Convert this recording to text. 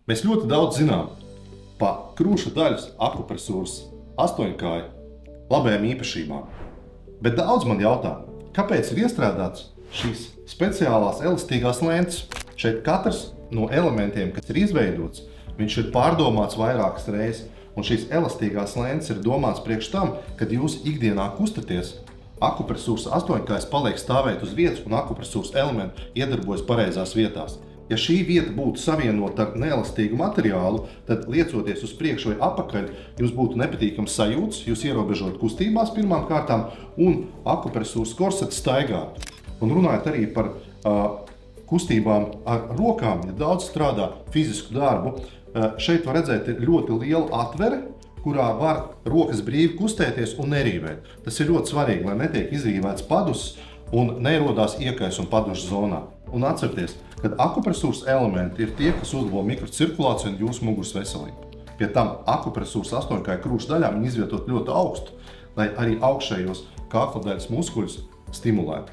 Mēs ļoti daudz zinām par krūša daļas akupresūras astoņkāju labajām īpašībām. Bet daudz man jautā, kāpēc ir iestrādāts šīs speciālās elastīgās lentes. Šeit katrs no elementiem, kas ir izveidots, viņš ir pārdomāts vairākas reizes. Un šīs elastīgās lentes ir domāts priekš tam, kad jūs ikdienā kustaties, akupresūras astoņkājs paliek stāvēt uz vietas un akupresūras elementi iedarbojas pareizās vietās. Ja šī vieta būtu savienota ar neelastīgu materiālu, tad liecoties uz priekšu vai apakaļ, jums būtu nepatīkams sajūtas, jūs ierobežot kustībās pirmām kārtām un akupresūras korsets staigātu. Un runājot arī par kustībām ar rokām, ja daudz strādā fizisku darbu, šeit var redzēt ļoti liela atvere, kurā var rokas brīvi kustēties un nerīvēt. Tas ir ļoti svarīgi, lai netiek izrīvēts padus un nerodās iekaisuma padušu zonā. Un atcerieties, ka akupresūras elementi ir tie, kas uzlabo mikrocirkulāciju un jūsu muguras veselību. Pie tam akupresūras astoņkāju krūša daļā viņi izvietot ļoti augstu, lai arī augšējos kakla daļas muskuļus stimulētu.